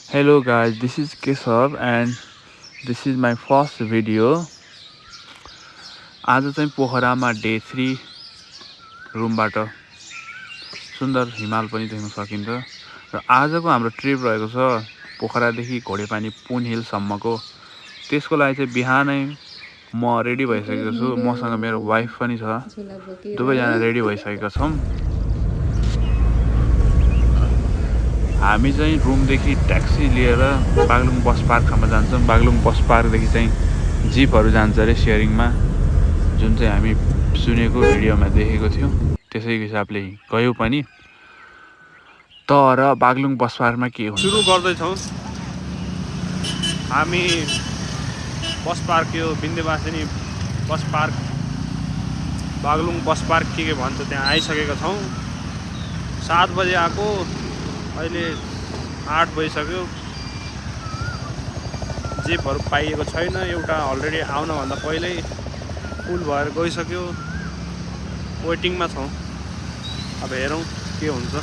Hello guys, this is Keshav and this is my first video. आज चाहिँ पोखरामा day 3 रुमबाट सुन्दर हिमाल पनि देख्न सकिन्छ र आजको हाम्रो ट्रिप रहेको छ पोखरादेखि घोडेपानी पुन हिलसम्मको। त्यसको लागि चाहिँ बिहानै म रेडी भइसकेको छु, मसँग मेरो वाइफ पनि छ, दुवैजना रेडी भइसकेका छौँ। हामी चाहिँ रुमदेखि ट्याक्सी लिएर बागलुङ बस पार्कसम्म जान्छौँ। बागलुङ बस पार्कदेखि चाहिँ जिपहरू जान्छ अरे सेयरिङमा, जुन चाहिँ हामी सुनेको भिडियोमा देखेको थियौँ, त्यसै हिसाबले गयौँ पनि। तर बागलुङ बस पार्कमा के हुन्छ सुरु गर्दैछौँ हामी। बस पार्क यो Vindhyavasini bus park, Baglung bus park के भन्छ त्यहाँ आइसकेका छौँ। 7 बजे आएको, अहिले 8 बजिसक्यो। जिपहरू पाइएको छैन, एउटा अलरेडी आउनभन्दा पहिल्यै फुल भएर गइसक्यो। वेटिङमा छौँ, अब हेरौँ के हुन्छ।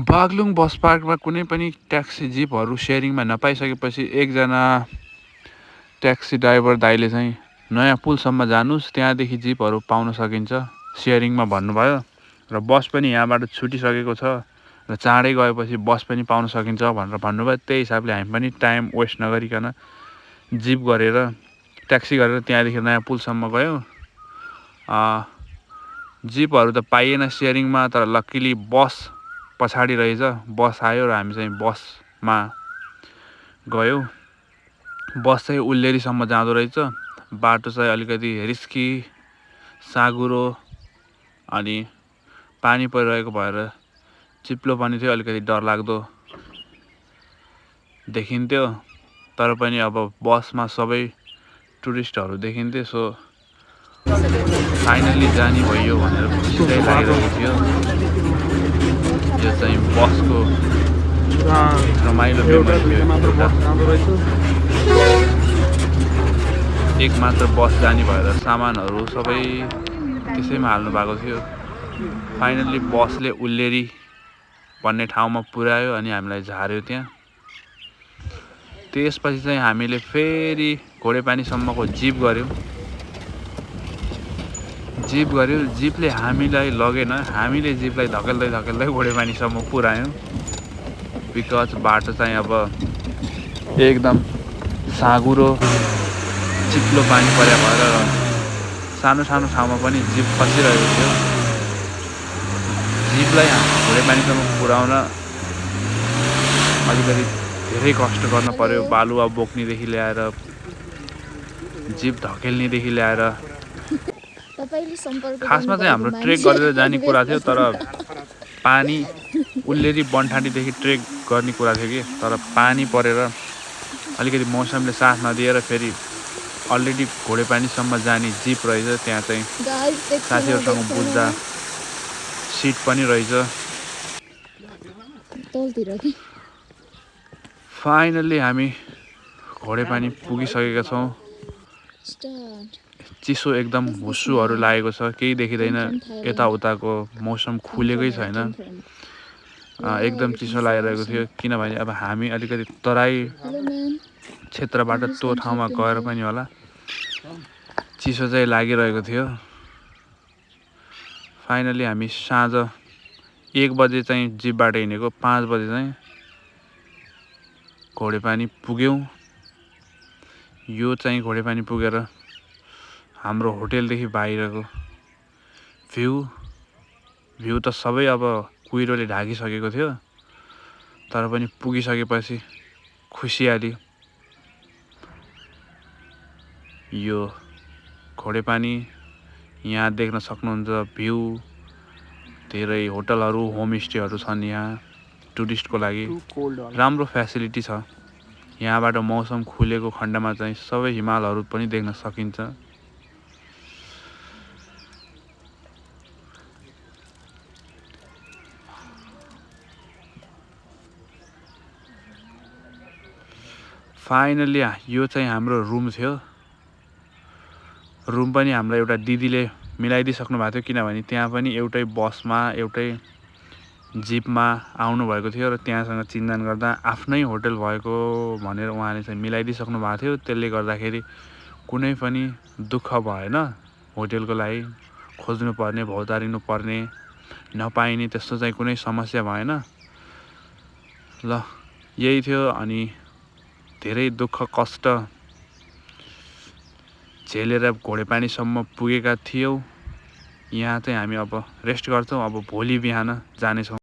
बागलुङ बस पार्कमा कुनै पनि ट्याक्सी जिपहरू सेयरिङमा नपाइसकेपछि एकजना ट्याक्सी ड्राइभर दाइले चाहिँ नयाँ पुलसम्म जानुस्, त्यहाँदेखि जिपहरू पाउन सकिन्छ सेयरिङमा भन्नुभयो। र बस पनि यहाँबाट छुटिसकेको छ र चाँडै गएपछि बस पनि पाउन सकिन्छ भनेर भन्नुभयो। त्यही हिसाबले हामी पनि टाइम वेस्ट नगरिकन जिप गरेर ट्याक्सी गरेर त्यहाँदेखि नयाँ पुलसम्म गयौँ। जिपहरू त पाइएन सेयरिङमा, तर लक्किली बस पछाडि रहेछ। बस आयो र हामी चाहिँ बसमा गयौँ। बस चाहिँ उल्लेरीसम्म जाँदो रहेछ। बाटो चाहिँ अलिकति रिस्की, साँघुरो अनि पानी परिरहेको भएर चिप्लो पनि थियो, अलिकति डरलाग्दो देखिन्थ्यो। तर पनि अब बसमा सबै टुरिस्टहरू देखिन्थे, सो फाइनल्ली जानी भयो भनेर खुसी चाहिँ लागिरहेको थियो। यो चाहिँ बसको रमाइलो मेमोरी थियो। एक मात्र बस जाने भएर सामानहरू सबै त्यसैमा हाल्नु भएको थियो। फाइनल्ली बसले उल्लेरी भन्ने ठाउँमा पुर्यायो अनि हामीलाई झार्यो त्यहाँ। त्यसपछि चाहिँ हामीले फेरि घोडेपानीसम्मको जिप गऱ्यौँ। जिपले हामीलाई लगेन, हामीले जिपलाई धकेल्दै घोडेपानीसम्म पुर्यायौँ। बिकज बाटो चाहिँ अब एकदम साँघुरो, चिप्लो पानी परे भएर सानो ठाउँमा पनि जिप फसिरहेको थियो। जिपलाई घोडेपानीसम्म पुर्याउन अलिकति धेरै कष्ट गर्न पर्यो। बालुवा बोक्नेदेखि ल्याएर, जिप धकेल्नेदेखि ल्याएर। खासमा चाहिँ हाम्रो ट्रेक गरेर जाने कुरा थियो, तर पानी उल्लेरी बनठाँटीदेखि ट्रेक गर्ने कुरा थियो कि, तर पानी परेर अलिकति मौसमले साथ नदिएर फेरि अलरेडी घोडेपानीसम्म जाने जिप रहेछ, त्यहाँ चाहिँ साथीहरूसँग बुझ्दा सिट पनि रहेछ। फाइनल्ली हामी घोडेपानी पुगिसकेका छौँ। चिसो एकदम हुस्सुहरू लागेको छ, केही देखिँदैन। यताउताको मौसम खुलेकै छैन, एकदम चिसो लागिरहेको थियो। किनभने अब हामी अलिकति तराई क्षेत्रबाट त्यो ठाउँमा गएर पनि होला चिसो चाहिँ लागिरहेको थियो। फाइनल्ली हामी साँझ 1 बजे चाहिँ जिपबाट हिँडेको, 5 बजे चाहिँ घोडेपानी पुग्यौँ। यो चाहिँ घोडेपानी पुगेर हाम्रो होटेलदेखि बाहिरको भ्यू त सबै अब कुहिरोले ढाकिसकेको थियो, तर पनि पुगिसकेपछि खुसियाली। यो घोडेपानी यहाँ देख्न सक्नुहुन्छ भ्यू। धेरै होटलहरू, होमस्टेहरू छन् यहाँ टुरिस्टको लागि। राम्रो फ्यासिलिटी छ यहाँबाट। मौसम खुलेको खण्डमा चाहिँ सबै हिमालहरू पनि देख्न सकिन्छ। फाइनल्ली यो चाहिँ हाम्रो रुम थियो। रुम पनि हाम्रो एउटा दिदीले मिलाइदिइसक्नु भएको थियो, किनभने त्यहाँ पनि एउटै बसमा, एउटै जिपमा आउनुभएको थियो र त्यहाँसँग चिन्जान गर्दा आफ्नै होटल भएको भनेर उहाँले चाहिँ मिलाइदिइसक्नु भएको थियो। त्यसले गर्दाखेरि कुनै पनि दुःख भएन। होटलको लागि खोज्नु पर्ने, भौतारिनु पर्ने, नपाइने त्यस्तो चाहिँ कुनै समस्या भएन। ल यही थियो। अनि धेरै दुःख कष्ट झेलेर घोडेपानीसम्म पुगेका थियौँ। यहाँ चाहिँ हामी अब रेस्ट गर्छौँ। अब भोलि बिहान जानेछौँ।